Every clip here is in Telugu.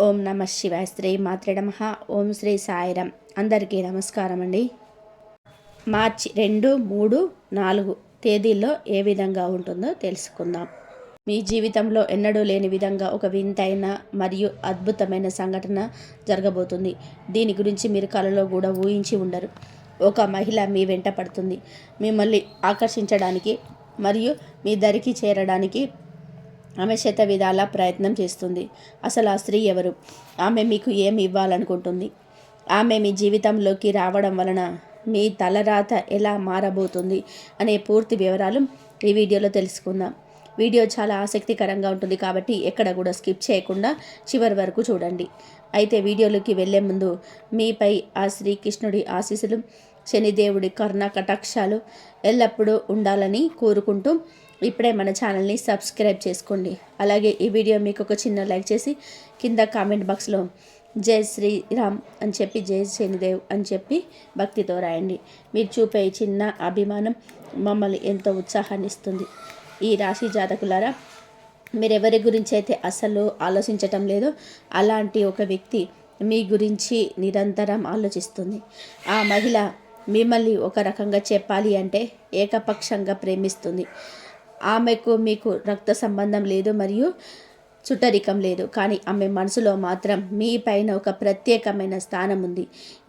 ఓం నమ శివాయ. శ్రీ మాత్రే నమః. ఓం శ్రీ సాయిరామ్. అందరికీ నమస్కారం అండి. మార్చి 2, 3, 4 తేదీల్లో ఏ విధంగా ఉంటుందో తెలుసుకుందాం. మీ జీవితంలో ఎన్నడూ లేని విధంగా ఒక వింతైన మరియు అద్భుతమైన సంఘటన జరగబోతుంది. దీని గురించి మీరు కలలో కూడా ఊహించి ఉండరు. ఒక మహిళ మీ వెంట పడుతుంది. మిమ్మల్ని ఆకర్షించడానికి మరియు మీ దరికి చేరడానికి ఆమె శత విధాల ప్రయత్నం చేస్తుంది. అసలు ఆ స్త్రీ ఎవరు? ఆమె మీకు ఏమి ఇవ్వాలనుకుంటుంది? ఆమె మీ జీవితంలోకి రావడం వలన మీ తలరాత ఎలా మారబోతుంది అనే పూర్తి వివరాలు ఈ వీడియోలో తెలుసుకుందాం. వీడియో చాలా ఆసక్తికరంగా ఉంటుంది కాబట్టి ఎక్కడ కూడా స్కిప్ చేయకుండా చివరి వరకు చూడండి. అయితే వీడియోలోకి వెళ్ళే ముందు మీపై ఆ శ్రీకృష్ణుడి ఆశీస్సులు, శనిదేవుడి కరుణ కటాక్షాలు ఎల్లప్పుడూ ఉండాలని కోరుకుంటూ ఇప్పుడే మన ఛానల్ని సబ్స్క్రైబ్ చేసుకోండి. అలాగే ఈ వీడియో మీకు ఒక చిన్న లైక్ చేసి కింద కామెంట్ బాక్స్లో జై శ్రీరామ్ అని చెప్పి, జై శనిదేవ్ అని చెప్పి భక్తితో రాయండి. మీరు చూపే చిన్న అభిమానం మమ్మల్ని ఎంతో ఉత్సాహాన్ని ఇస్తుంది. ఈ రాశి జాతకులారా, మీరెవరి గురించి అయితే అసలు ఆలోచించటం లేదో అలాంటి ఒక వ్యక్తి మీ గురించి నిరంతరం ఆలోచిస్తుంది. ఆ మహిళ మిమ్మల్ని ఒక రకంగా చెప్పాలి అంటే ఏకపక్షంగా ప్రేమిస్తుంది. ఆమెకు మీకు రక్త సంబంధం లేదు మరియు చుట్టరికం లేదు, కానీ ఆమె మనసులో మాత్రం మీ పైన ఒక ప్రత్యేకమైన స్థానం ఉంది.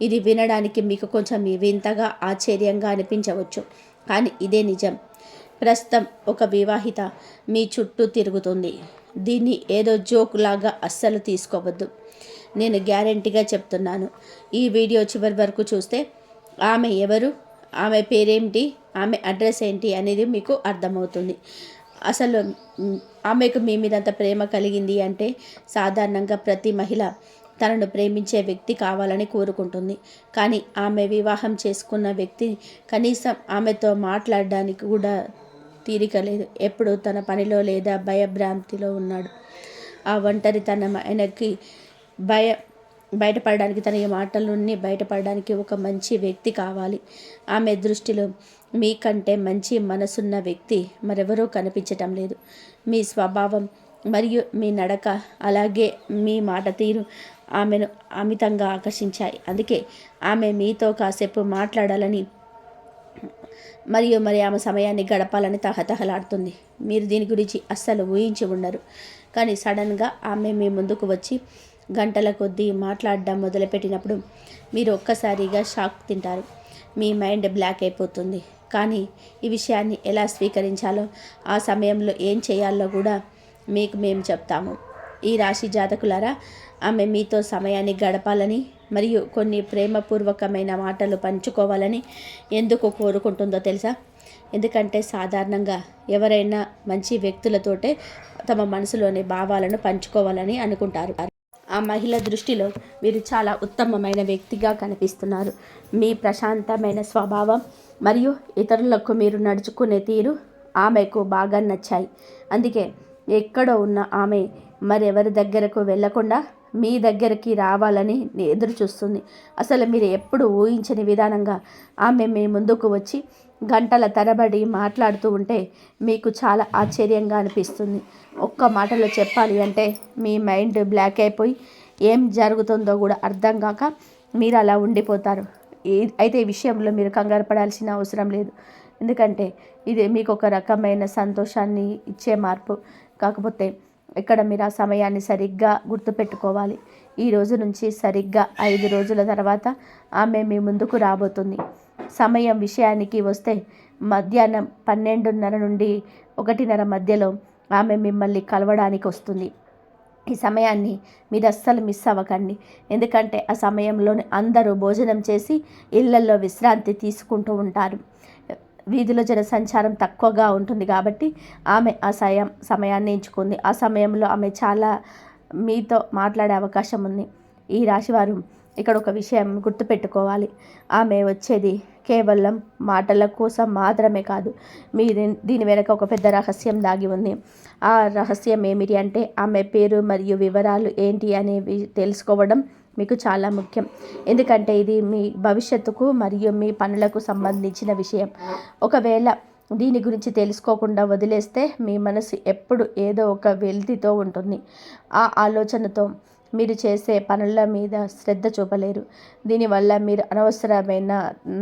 ఇది వినడానికి మీకు కొంచెం వింతగా ఆశ్చర్యంగా అనిపించవచ్చు, కానీ ఇదే నిజం. ప్రస్తుతం ఒక వివాహిత మీ చుట్టూ తిరుగుతుంది. దీన్ని ఏదో జోక్ లాగా అస్సలు తీసుకోవద్దు. నేను గ్యారెంటీగా చెప్తున్నాను. ఈ వీడియో చివరి వరకు చూస్తే ఆమె ఎవరు, ఆమె పేరేంటి, ఆమె అడ్రస్ ఏంటి అనేది మీకు అర్థమవుతుంది. అసలు ఆమెకు మీ మీద అంత ప్రేమ కలిగింది అంటే సాధారణంగా ప్రతి మహిళ తనను ప్రేమించే వ్యక్తి కావాలని కోరుకుంటుంది. కానీ ఆమె వివాహం చేసుకున్న వ్యక్తి కనీసం ఆమెతో మాట్లాడడానికి కూడా తీరిక లేదు. ఎప్పుడు తన పనిలో లేదా భయభ్రాంతిలో ఉన్నాడు. ఆ ఒంటరితనం ఆయనకి బయటపడడానికి, తన మాటల నుండి బయటపడడానికి ఒక మంచి వ్యక్తి కావాలి. ఆమె దృష్టిలో మీకంటే మంచి మనసున్న వ్యక్తి మరెవరూ కనిపించటం లేదు. మీ స్వభావం మరియు మీ నడక, అలాగే మీ మాట తీరు ఆమెను అమితంగా ఆకర్షించాయి. అందుకే ఆమె మీతో కాసేపు మాట్లాడాలని మరియు ఆమె సమయాన్ని గడపాలని తహతహలాడుతుంది. మీరు దీని గురించి అస్సలు ఊహించి ఉండరు. కానీ సడన్గా ఆమె మీ ముందుకు వచ్చి గంటల కొద్దీ మాట్లాడడం మొదలుపెట్టినప్పుడు మీరు ఒక్కసారిగా షాక్ తింటారు. మీ మైండ్ బ్లాక్ అయిపోతుంది. కానీ ఈ విషయాన్ని ఎలా స్వీకరించాలో, ఆ సమయంలో ఏం చేయాలో కూడా మీకు మేము చెప్తాము. ఈ రాశి జాతకులారా, ఆమె మీతో సమయాన్ని గడపాలని మరియు కొన్ని ప్రేమపూర్వకమైన మాటలు పంచుకోవాలని ఎందుకు కోరుకుంటుందో తెలుసా? ఎందుకంటే సాధారణంగా ఎవరైనా మంచి వ్యక్తులతోటే తమ మనసులోని భావాలను పంచుకోవాలని అనుకుంటారు. ఆ మహిళ దృష్టిలో మీరు చాలా ఉత్తమమైన వ్యక్తిగా కనిపిస్తున్నారు. మీ ప్రశాంతమైన స్వభావం మరియు ఇతరులకు మీరు నడుచుకునే తీరు ఆమెకు బాగా నచ్చాయి. అందుకే ఎక్కడో ఉన్న ఆమె మరెవరి దగ్గరకు వెళ్లకుండా మీ దగ్గరికి రావాలని ఎదురు చూస్తుంది. అసలు మీరు ఎప్పుడు ఊహించని విధానంగా ఆమె మీ ముందుకు వచ్చి గంటల తరబడి మాట్లాడుతూ ఉంటే మీకు చాలా ఆశ్చర్యంగా అనిపిస్తుంది. ఒక్క మాటలో చెప్పాలి అంటే మీ మైండ్ బ్లాక్ అయిపోయి ఏం జరుగుతుందో కూడా అర్థం కాక మీరు అలా ఉండిపోతారు. అయితే ఈ విషయంలో మీరు కంగారు పడాల్సిన అవసరం లేదు. ఎందుకంటే ఇది మీకు ఒక రకమైన సంతోషాన్ని ఇచ్చే మార్పు. కాకపోతే ఇక్కడ మీరు ఆ సమయాన్ని సరిగ్గా గుర్తుపెట్టుకోవాలి. ఈ రోజు నుంచి సరిగ్గా 5 రోజుల తర్వాత ఆమె మీ ముందుకు రాబోతుంది. సమయం విషయానికి వస్తే మధ్యాహ్నం 12:30 నుండి 1:30 మధ్యలో ఆమె మిమ్మల్ని కలవడానికి వస్తుంది. ఈ సమయాన్ని మీరు అస్సలు మిస్ అవ్వకండి. ఎందుకంటే ఆ సమయంలోనే అందరూ భోజనం చేసి ఇళ్లల్లో విశ్రాంతి తీసుకుంటూ ఉంటారు. వీధిలో జనసంచారం తక్కువగా ఉంటుంది కాబట్టి ఆమె ఆ సమయాన్ని ఎంచుకుంది. ఆ సమయంలో ఆమె చాలా మీతో మాట్లాడే అవకాశం ఉంది. ఈ రాశివారు ఇక్కడ ఒక విషయం గుర్తుపెట్టుకోవాలి. ఆమె వచ్చేది కేవలం మాటల కోసం మాత్రమే కాదు. దీని వెనక ఒక పెద్ద రహస్యం దాగి ఉంది. ఆ రహస్యం ఏమిటి అంటే ఆమె పేరు మరియు వివరాలు ఏంటి అనేవి తెలుసుకోవడం మీకు చాలా ముఖ్యం. ఎందుకంటే ఇది మీ భవిష్యత్తుకు మరియు మీ పనులకు సంబంధించిన విషయం. ఒకవేళ దీని గురించి తెలుసుకోకుండా వదిలేస్తే మీ మనసు ఎప్పుడు ఏదో ఒక వెలితితో ఉంటుంది. ఆ ఆలోచనతో మీరు చేసే పనుల మీద శ్రద్ధ చూపలేరు. దీనివల్ల మీరు అనవసరమైన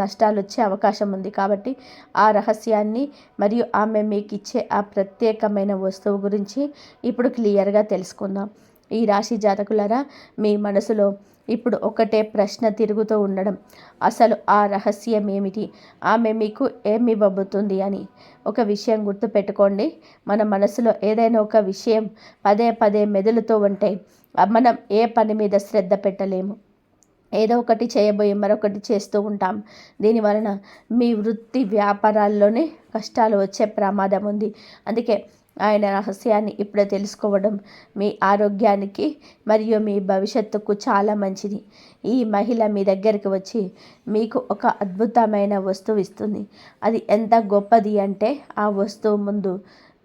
నష్టాలు వచ్చే అవకాశం ఉంది. కాబట్టి ఆ రహస్యాన్ని మరియు ఆమె మీకు ఇచ్చే ఆ ప్రత్యేకమైన వస్తువు గురించి ఇప్పుడు క్లియర్గా తెలుసుకుందాం. ఈ రాశి జాతకులారా, మీ మనసులో ఇప్పుడు ఒకటే ప్రశ్న తిరుగుతూ ఉండడం, అసలు ఆ రహస్యం ఏమిటి, ఆమె మీకు ఏమి ఇవ్వబోతుంది అని. ఒక విషయం గుర్తుపెట్టుకోండి, మన మనసులో ఏదైనా ఒక విషయం పదే పదే మెదులుతూ ఉంటే మనం ఏ పని మీద శ్రద్ధ పెట్టలేము. ఏదో ఒకటి చేయబోయి మరొకటి చేస్తూ ఉంటాం. దీనివలన మీ వృత్తి వ్యాపారాల్లోనే కష్టాలు వచ్చే ప్రమాదం ఉంది. అందుకే ఆయన రహస్యాన్ని ఇప్పుడే తెలుసుకోవడం మీ ఆరోగ్యానికి మరియు మీ భవిష్యత్తుకు చాలా మంచిది. ఈ మహిళ మీ దగ్గరికి వచ్చి మీకు ఒక అద్భుతమైన వస్తువు ఇస్తుంది. అది ఎంత గొప్పది అంటే ఆ వస్తువు ముందు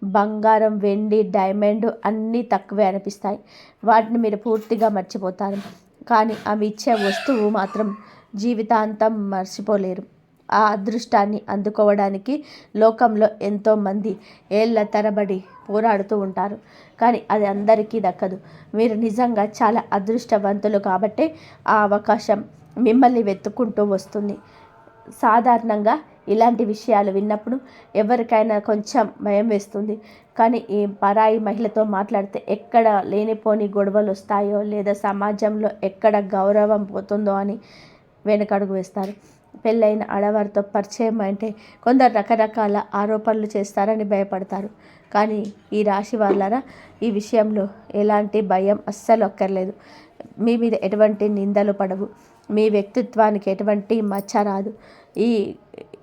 బంగారం, వెండి, డైమండ్ అన్నీ తక్కువే అనిపిస్తాయి. వాటిని మీరు పూర్తిగా మర్చిపోతారు. కానీ అవి ఇచ్చే వస్తువు మాత్రం జీవితాంతం మర్చిపోలేరు. ఆ అదృష్టాన్ని అందుకోవడానికి లోకంలో ఎంతోమంది ఏళ్ల తరబడి పోరాడుతూ ఉంటారు. కానీ అది అందరికీ దక్కదు. మీరు నిజంగా చాలా అదృష్టవంతులు కాబట్టే ఆ అవకాశం మిమ్మల్ని వెతుక్కుంటూ వస్తుంది. సాధారణంగా ఇలాంటి విషయాలు విన్నప్పుడు ఎవరికైనా కొంచెం భయం వేస్తుంది. కానీ ఈ పరాయి మహిళతో మాట్లాడితే ఎక్కడ లేనిపోని గొడవలు వస్తాయో లేదా సమాజంలో ఎక్కడ గౌరవం పోతుందో అని వెనకడుగు వేస్తారు. పెళ్ళైన ఆడవారితో పరిచయం అంటే కొందరు రకరకాల ఆరోపణలు చేస్తారని భయపడతారు. కానీ ఈ రాశి వాళ్ళరా, ఈ విషయంలో ఎలాంటి భయం అస్సలు అక్కర్లేదు. మీ మీద ఎటువంటి నిందలు పడవు. మీ వ్యక్తిత్వానికి ఎటువంటి మచ్చ రాదు. ఈ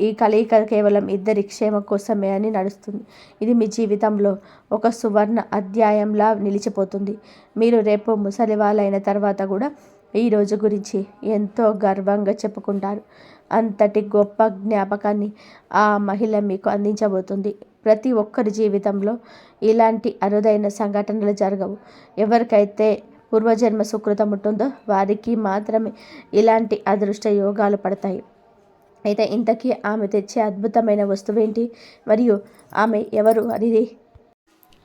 ఈ కలయిక కేవలం ఇద్దరి క్షేమం కోసమే అని నడుస్తుంది. ఇది మీ జీవితంలో ఒక సువర్ణ అధ్యాయంలా నిలిచిపోతుంది. మీరు రేపు ముసలి వాళ్ళైన తర్వాత కూడా ఈ రోజు గురించి ఎంతో గర్వంగా చెప్పుకుంటారు. అంతటి గొప్ప జ్ఞాపకాన్ని ఆ మహిళ మీకు అందించబోతుంది. ప్రతి ఒక్కరి జీవితంలో ఇలాంటి అరుదైన సంఘటనలు జరగవు. ఎవరికైతే పూర్వజన్మ సుకృతం ఉంటుందో వారికి మాత్రమే ఇలాంటి అదృష్ట యోగాలు పడతాయి. అయితే ఇంతకీ ఆమె తెచ్చే అద్భుతమైన వస్తువేంటి, మరియు ఆమె ఎవరు అనేది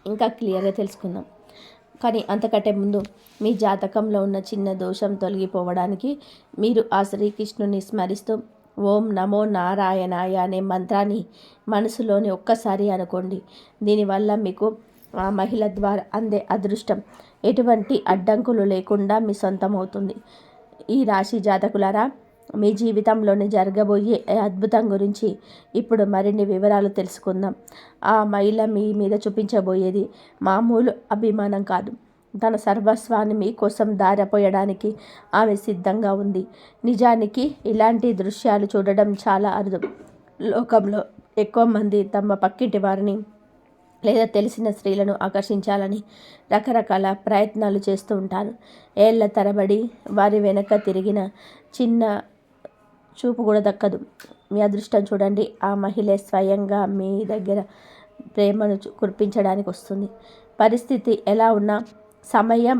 ఇంకా క్లియర్గా తెలుసుకుందాం. కానీ అంతకంటే ముందు మీ జాతకంలో ఉన్న చిన్న దోషం తొలగిపోవడానికి మీరు ఆ శ్రీకృష్ణుని స్మరిస్తూ ఓం నమో నారాయణాయ అనే మంత్రాన్ని మనసులోని ఒక్కసారి అనుకోండి. దీనివల్ల మీకు ఆ మహిళ ద్వారా అందే అదృష్టం ఎటువంటి అడ్డంకులు లేకుండా మీ సొంతం అవుతుంది. ఈ రాశి జాతకులారా, మీ జీవితంలోని జరగబోయే అద్భుతం గురించి ఇప్పుడు మరిన్ని వివరాలు తెలుసుకుందాం. ఆ మహిళ మీ మీద చూపించబోయేది మామూలు అభిమానం కాదు. తన సర్వస్వాన్ని మీకోసం దారపోయడానికి ఆమె సిద్ధంగా ఉంది. నిజానికి ఇలాంటి దృశ్యాలు చూడడం చాలా అరుదు. లోకంలో ఎక్కువ మంది తమ పక్కింటి వారిని లేదా తెలిసిన స్త్రీలను ఆకర్షించాలని రకరకాల ప్రయత్నాలు చేస్తూ ఉంటారు. ఏళ్ల తరబడి వారి వెనక తిరిగిన చిన్న చూపు కూడా దక్కదు. మీ అదృష్టం చూడండి, ఆ మహిళే స్వయంగా మీ దగ్గర ప్రేమను కురిపించడానికి వస్తుంది. పరిస్థితి ఎలా ఉన్నా, సమయం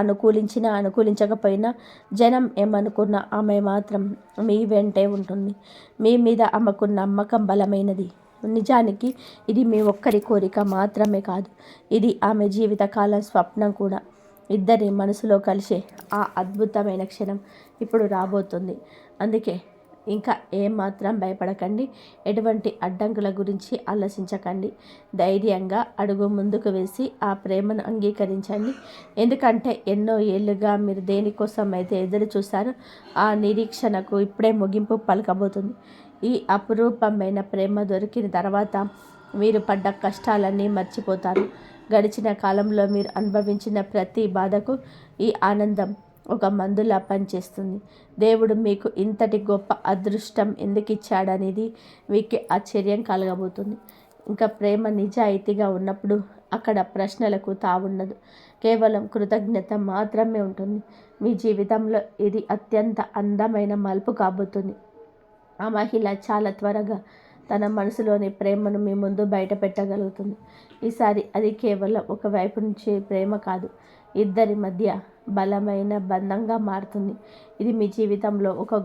అనుకూలించినా అనుకూలించకపోయినా, జనం ఏమనుకున్నా ఆమె మాత్రం మీ వెంటే ఉంటుంది. మీ మీద ఆమెకు నమ్మకం బలమైనది. నిజానికి ఇది మీ ఒక్కరి కోరిక మాత్రమే కాదు, ఇది ఆమె జీవితకాలం స్వప్నం కూడా. ఇద్దరి మనసులో కలిసే ఆ అద్భుతమైన క్షణం ఇప్పుడు రాబోతుంది. అందుకే ఇంకా ఏమాత్రం భయపడకండి. ఎటువంటి అడ్డంకుల గురించి ఆలోచించకండి. ధైర్యంగా అడుగు ముందుకు వేసి ఆ ప్రేమను అంగీకరించండి. ఎందుకంటే ఎన్నో ఏళ్ళుగా మీరు దేనికోసం అయితే ఎదురు చూశారో ఆ నిరీక్షణకు ఇప్పుడే ముగింపు పలకబోతుంది. ఈ అపురూపమైన ప్రేమ దొరికిన తర్వాత మీరు పడ్డ కష్టాలన్నీ మర్చిపోతారు. గడిచిన కాలంలో మీరు అనుభవించిన ప్రతి బాధకు ఈ ఆనందం ఒక మందులా పనిచేస్తుంది. దేవుడు మీకు ఇంతటి గొప్ప అదృష్టం ఎందుకు ఇచ్చాడనేది మీకు ఆశ్చర్యం కలగబోతుంది. ఇంకా ప్రేమ నిజాయితీగా ఉన్నప్పుడు అక్కడ ప్రశ్నలకు తావుండదు. కేవలం కృతజ్ఞత మాత్రమే ఉంటుంది. మీ జీవితంలో ఇది అత్యంత అందమైన మలుపు కాబోతుంది. ఆ మహిళ చాలా త్వరగా తన మనసులోని ప్రేమను మీ ముందు బయట పెట్టగలుగుతుంది. ఈసారి అది కేవలం ఒక వైపు నుంచి ప్రేమ కాదు, ఇద్దరి మధ్య బలమైన బంధంగా మారుతుంది. ఇది మీ జీవితంలో ఒక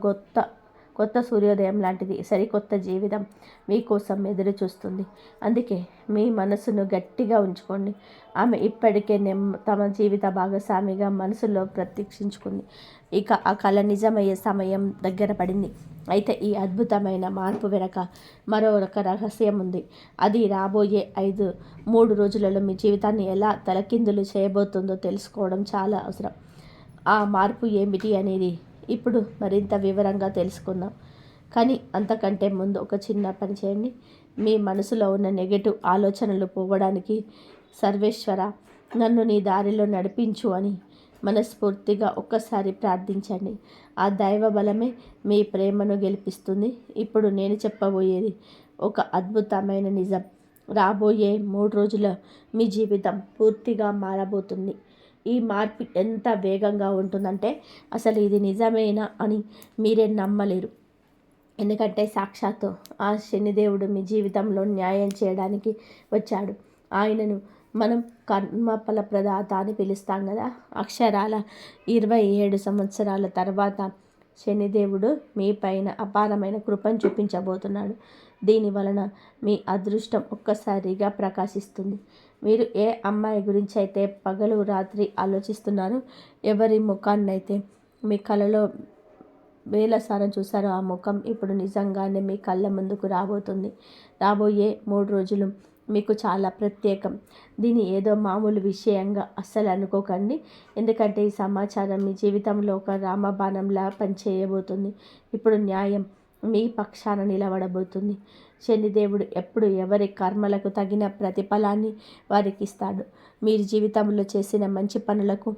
కొత్త సూర్యోదయం లాంటిది. సరికొత్త జీవితం మీకోసం ఎదురు చూస్తుంది. అందుకే మీ మనసును గట్టిగా ఉంచుకోండి. ఆమె ఇప్పటికే తమ జీవిత భాగస్వామిగా మనసులో ప్రత్యక్షించుకుంది. ఇక ఆ కళ నిజమయ్యే సమయం దగ్గర పడింది. అయితే ఈ అద్భుతమైన మార్పు వెనక మరొక రహస్యం ఉంది. అది రాబోయే 3 రోజులలో మీ జీవితాన్ని ఎలా తలకిందులు చేయబోతుందో తెలుసుకోవడం చాలా అవసరం. ఆ మార్పు ఏమిటి అనేది ఇప్పుడు మరింత వివరంగా తెలుసుకుందాం. కానీ అంతకంటే ముందు ఒక చిన్న పని చేయండి. మీ మనసులో ఉన్న నెగటివ్ ఆలోచనలు పోవడానికి సర్వేశ్వర నన్ను నీ దారిలో నడిపించు అని మనస్ఫూర్తిగా ఒక్కసారి ప్రార్థించండి. ఆ దైవ బలమే మీ ప్రేమను గెలిపిస్తుంది. ఇప్పుడు నేను చెప్పబోయేది ఒక అద్భుతమైన నిజం. రాబోయే 3 రోజుల మీ జీవితం పూర్తిగా మారబోతుంది. ఈ మార్పు ఎంత వేగంగా ఉంటుందంటే అసలు ఇది నిజమేనా అని మీరే నమ్మలేరు. ఎందుకంటే సాక్షాత్తు ఆ శనిదేవుడు మీ జీవితంలో న్యాయం చేయడానికి వచ్చాడు. ఆయనను మనం కర్మఫల ప్రదాత అని పిలుస్తాం కదా. అక్షరాల 27 సంవత్సరాల తర్వాత శనిదేవుడు మీ పైన అపారమైన కృపను చూపించబోతున్నాడు. దీని వలన మీ అదృష్టం ఒక్కసారిగా ప్రకాశిస్తుంది. మీరు ఏ అమ్మాయి గురించి అయితే పగలు రాత్రి ఆలోచిస్తున్నారు, ఎవరి ముఖాన్నైతే మీ కలలో వేలసారం చూసారో ఆ ముఖం ఇప్పుడు నిజంగానే మీ కళ్ళ ముందుకు రాబోతుంది. రాబోయే 3 రోజులు మీకు చాలా ప్రత్యేకం. దీని ఏదో మామూలు విషయంగా అస్సలు అనుకోకండి. ఎందుకంటే ఈ సమాచారం మీ జీవితంలో ఒక రామబాణంలా పనిచేయబోతుంది. ఇప్పుడు న్యాయం మీ పక్షాన నిలబడబోతుంది. శనిదేవుడు ఎప్పుడు ఎవరి కర్మలకు తగిన ప్రతిఫలాన్ని వారికి ఇస్తాడు. మీరు జీవితంలో చేసిన మంచి పనులకు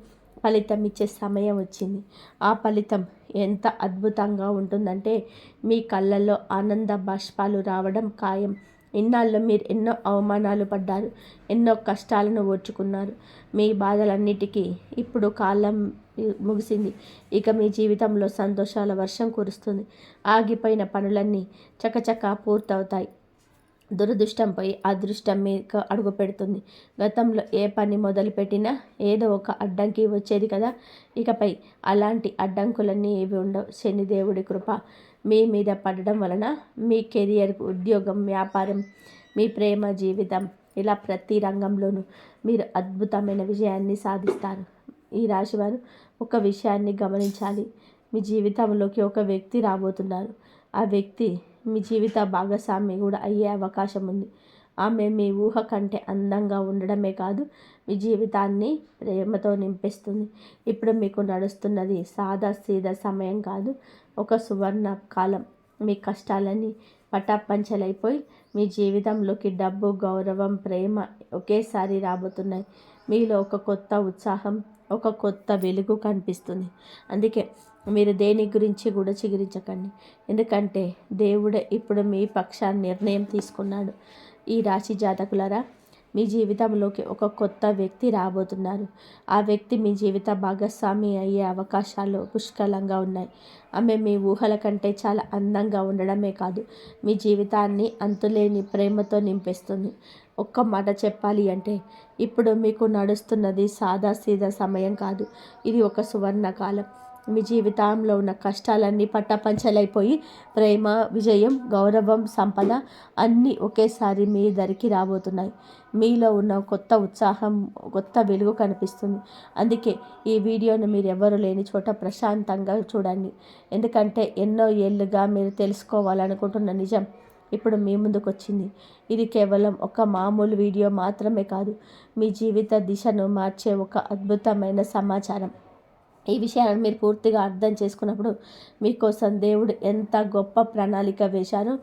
ఫలితం ఇచ్చే సమయం వచ్చింది. ఆ ఫలితం ఎంత అద్భుతంగా ఉంటుందంటే మీ కళ్ళల్లో ఆనంద బాష్పాలు రావడం ఖాయం. ఇన్నాళ్ళు మీరు ఎన్నో అవమానాలు పడ్డారు, ఎన్నో కష్టాలను ఓర్చుకున్నారు. మీ బాధలన్నిటికీ ఇప్పుడు కాలం ముగిసింది. ఇక మీ జీవితంలో సంతోషాల వర్షం కురుస్తుంది. ఆగిపోయిన పనులన్నీ చకచకా పూర్తవుతాయి. దురదృష్టంపై అదృష్టం మీకు అడుగు పెడుతుంది. గతంలో ఏ పని మొదలుపెట్టినా ఏదో ఒక అడ్డంకి వచ్చేది కదా. ఇకపై అలాంటి అడ్డంకులన్నీ ఏవి ఉండవు. శనిదేవుడి కృప మీ మీద పడడం వలన మీ కెరియర్, ఉద్యోగం, వ్యాపారం, మీ ప్రేమ జీవితం ఇలా ప్రతి రంగంలోనూ మీరు అద్భుతమైన విజయాన్ని సాధిస్తారు. ఈ రాశివారు ఒక విషయాన్ని గమనించాలి. మీ జీవితంలోకి ఒక వ్యక్తి రాబోతున్నారు. ఆ వ్యక్తి మీ జీవిత భాగస్వామి కూడా అయ్యే అవకాశం ఉంది. ఆమె మీ ఊహ కంటే అందంగా ఉండడమే కాదు, మీ జీవితాన్ని ప్రేమతో నింపేస్తుంది. ఇప్పుడు మీకు నడుస్తున్నది సాదా సీదా సమయం కాదు, ఒక సువర్ణ కాలం. మీ కష్టాలన్నీ పటాపంచలైపోయి మీ జీవితంలోకి డబ్బు, గౌరవం, ప్రేమ ఒకేసారి రాబోతున్నాయి. మీలో ఒక కొత్త ఉత్సాహం, ఒక కొత్త వెలుగు కనిపిస్తుంది. అందుకే మీరు దేని గురించి కూడా చిగురించకండి. ఎందుకంటే దేవుడే ఇప్పుడు మీ పక్షాన్ని నిర్ణయం తీసుకున్నాడు. ఈ రాశి జాతకులారా, మీ జీవితంలోకి ఒక కొత్త వ్యక్తి రాబోతున్నారు. ఆ వ్యక్తి మీ జీవిత భాగస్వామి అయ్యే అవకాశాలు పుష్కలంగా ఉన్నాయి. ఆమె మీ ఊహల కంటే చాలా అందంగా ఉండడమే కాదు, మీ జీవితాన్ని అంతులేని ప్రేమతో నింపేస్తుంది. ఒక్క మాట చెప్పాలి అంటే ఇప్పుడు మీకు నడుస్తున్నది సాదా సీదా సమయం కాదు, ఇది ఒక సువర్ణ కాలం. మీ జీవితంలో ఉన్న కష్టాలన్నీ పట్టపంచలైపోయి ప్రేమ, విజయం, గౌరవం, సంపద అన్నీ ఒకేసారి మీ దరికి రాబోతున్నాయి. మీలో ఉన్న కొత్త ఉత్సాహం, కొత్త వెలుగు కనిపిస్తుంది. అందుకే ఈ వీడియోను మీరు ఎవరు లేని చోట ప్రశాంతంగా చూడండి. ఎందుకంటే ఎన్నో ఏళ్ళుగా మీరు తెలుసుకోవాలనుకుంటున్న నిజం ఇప్పుడు మీ ముందుకు వచ్చింది. ఇది కేవలం ఒక మామూలు వీడియో మాత్రమే కాదు, మీ జీవిత దిశను మార్చే ఒక అద్భుతమైన సమాచారం. ఈ విషయాలను మీరు పూర్తిగా అర్థం చేసుకున్నప్పుడు మీకోసం దేవుడు ఎంత గొప్ప ప్రణాళిక వేశారో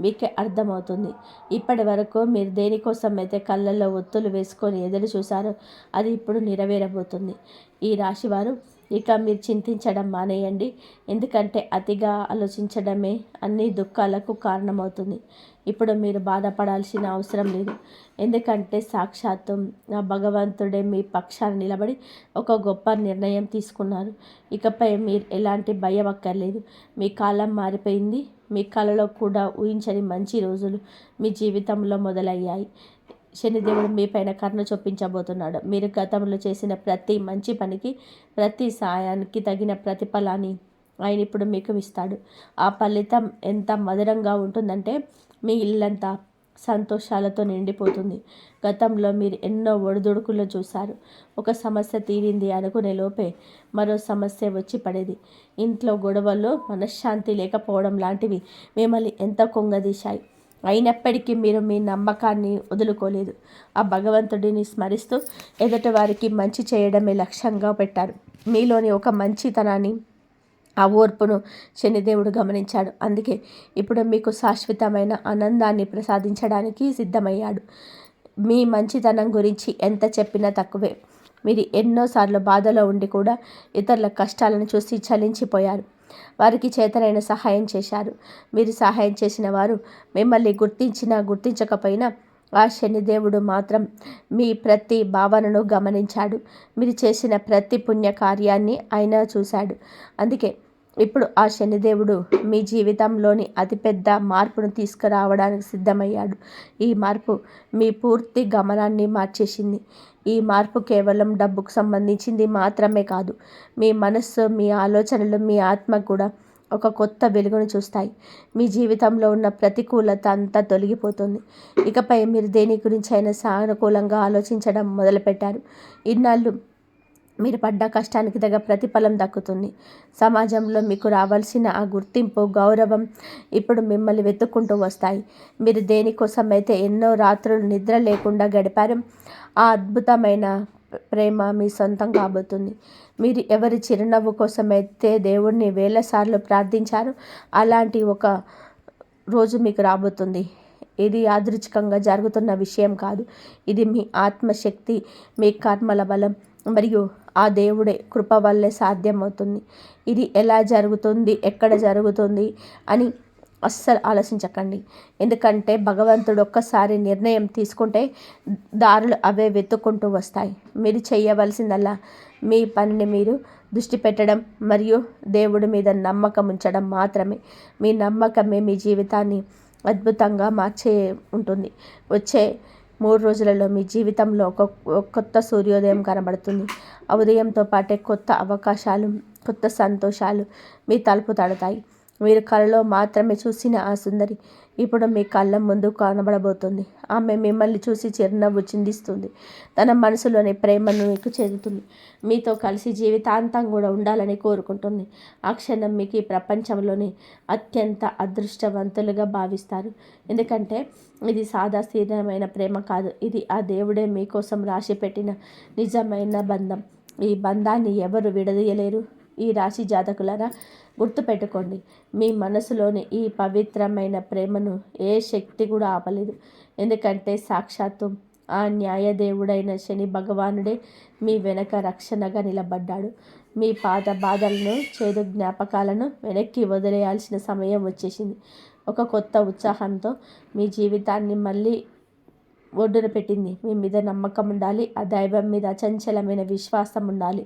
మీకే అర్థమవుతుంది. ఇప్పటి వరకు మీరు దేనికోసం అయితే కళ్ళల్లో ఒత్తులు వేసుకొని ఎదురు చూశారో అది ఇప్పుడు నెరవేరబోతుంది. ఈ రాశివారు ఇక మీరు చింతించడం మానేయండి. ఎందుకంటే అతిగా ఆలోచించడమే అన్ని దుఃఖాలకు కారణమవుతుంది. ఇప్పుడు మీరు బాధపడాల్సిన అవసరం లేదు. ఎందుకంటే సాక్షాత్తు ఆ భగవంతుడే మీ పక్షాన నిలబడి ఒక గొప్ప నిర్ణయం తీసుకున్నారు. ఇకపై మీరు ఎలాంటి భయం అక్కర్లేదు. మీ కాలం మారిపోయింది. మీ కలలో కూడా ఊహించని మంచి రోజులు మీ జీవితంలో మొదలయ్యాయి. శనిదేవుడు మీ పైన కరుణ చూపించబోతున్నాడు. మీరు గతంలో చేసిన ప్రతి మంచి పనికి, ప్రతి సాయానికి తగిన ప్రతిఫలాన్ని ఆయన ఇప్పుడు మీకు ఇస్తాడు. ఆ ఫలితం ఎంత మధురంగా ఉంటుందంటే మీ ఇల్లంతా సంతోషాలతో నిండిపోతుంది. గతంలో మీరు ఎన్నో ఒడిదుడుకులు చూశారు. ఒక సమస్య తీరింది అనుకునే లోపే మరో సమస్య వచ్చి పడేది. ఇంట్లో గొడవల్లో మనశ్శాంతి లేకపోవడం లాంటివి మిమ్మల్ని ఎంత కుంగదీశాయి. అయినప్పటికీ మీరు మీ నమ్మకాన్ని వదులుకోలేదు. ఆ భగవంతుడిని స్మరిస్తూ ఎదుటి వారికి మంచి చేయడమే లక్ష్యంగా పెట్టారు. మీలోని ఒక మంచితనాన్ని, ఆ ఓర్పును శనిదేవుడు గమనించాడు. అందుకే ఇప్పుడు మీకు శాశ్వతమైన ఆనందాన్ని ప్రసాదించడానికి సిద్ధమయ్యాడు. మీ మంచితనం గురించి ఎంత చెప్పినా తక్కువే. మీరు ఎన్నోసార్లు బాధలో ఉండి కూడా ఇతరుల కష్టాలను చూసి చలించిపోయారు. వారికి చేతనైన సహాయం చేశారు. మీరు సహాయం చేసిన వారు మిమ్మల్ని గుర్తించినా గుర్తించకపోయినా ఆ శనిదేవుడు మాత్రం మీ ప్రతి భావనను గమనించాడు. మీరు చేసిన ప్రతి పుణ్యకార్యాన్ని ఆయన చూశాడు. అందుకే ఇప్పుడు ఆ శనిదేవుడు మీ జీవితంలోని అతిపెద్ద మార్పును తీసుకురావడానికి సిద్ధమయ్యాడు. ఈ మార్పు మీ పూర్తి గమనాన్ని మార్చేసింది. ఈ మార్పు కేవలం డబ్బుకు సంబంధించింది మాత్రమే కాదు. మీ మనస్సు, మీ ఆలోచనలు, మీ ఆత్మ కూడా ఒక కొత్త వెలుగును చూస్తాయి. మీ జీవితంలో ఉన్న ప్రతికూలత అంతా తొలగిపోతుంది. ఇకపై మీరు దేని గురించి అయినా సానుకూలంగా ఆలోచించడం మొదలుపెట్టారు. ఇన్నాళ్ళు మీరు పడ్డ కష్టానికి తగ్గ ప్రతిఫలం దక్కుతుంది. సమాజంలో మీకు రావాల్సిన ఆ గుర్తింపు, గౌరవం ఇప్పుడు మిమ్మల్ని వెతుక్కుంటూ వస్తాయి. మీరు దేనికోసమైతే ఎన్నో రాత్రులు నిద్ర లేకుండా గడిపారు, ఆ అద్భుతమైన ప్రేమ మీ సొంతం కాబోతుంది. మీరు ఎవరి చిరునవ్వు కోసమైతే దేవుణ్ణి వేలసార్లు ప్రార్థించారు, అలాంటి ఒక రోజు మీకు రాబోతుంది. ఇది యాదృచ్ఛికంగా జరుగుతున్న విషయం కాదు. ఇది మీ ఆత్మశక్తి, మీ కర్మల బలం మరియు ఆ దేవుడే కృప వల్లే సాధ్యమవుతుంది. ఇది ఎలా జరుగుతుంది, ఎక్కడ జరుగుతుంది అని అస్సలు ఆలోచించకండి. ఎందుకంటే భగవంతుడు ఒక్కసారి నిర్ణయం తీసుకుంటే దారులు అవే వెతుక్కుంటూ వస్తాయి. మీరు చేయవలసిందల్లా మీ పనిని మీరు దృష్టి పెట్టడం మరియు దేవుడి మీద నమ్మకం ఉంచడం మాత్రమే. మీ నమ్మకమే మీ జీవితాన్ని అద్భుతంగా మార్చే ఉంటుంది. వచ్చే 3 రోజులలో మీ జీవితంలో ఒక కొత్త సూర్యోదయం కనబడుతుంది. ఆ ఉదయంతో పాటే కొత్త అవకాశాలు, కొత్త సంతోషాలు మీ తలుపు తడతాయి. మీరు కలలో మాత్రమే చూసిన ఆ సుందరి ఇప్పుడు మీ కళ్ళ ముందు కనబడబోతుంది. ఆమె మిమ్మల్ని చూసి చిరునవ్వు చిందిస్తుంది. తన మనసులోని ప్రేమను మీకు చెందుతుంది. మీతో కలిసి జీవితాంతం కూడా ఉండాలని కోరుకుంటుంది. ఆ క్షణం మీకు ఈ ప్రపంచంలోని అత్యంత అదృష్టవంతులుగా భావిస్తారు. ఎందుకంటే ఇది సాదాసీదమైన ప్రేమ కాదు. ఇది ఆ దేవుడే మీకోసం రాసి పెట్టిన నిజమైన బంధం. ఈ బంధాన్ని ఎవరు విడదీయలేరు. ఈ రాశి జాతకులారా, గుర్తుపెట్టుకోండి, మీ మనసులోని ఈ పవిత్రమైన ప్రేమను ఏ శక్తి కూడా ఆపలేదు. ఎందుకంటే సాక్షాత్తు ఆ న్యాయదేవుడైన శని భగవానుడే మీ వెనక రక్షణగా నిలబడ్డాడు. మీ పాత బాధలను, చేదు జ్ఞాపకాలను వెనక్కి వదిలేయాల్సిన సమయం వచ్చేసింది. ఒక కొత్త ఉత్సాహంతో మీ జీవితాన్ని మళ్ళీ ఒడ్డున పెట్టింది. మీ మీద నమ్మకం ఉండాలి. ఆ దైవం మీద అచంచలమైన విశ్వాసం ఉండాలి.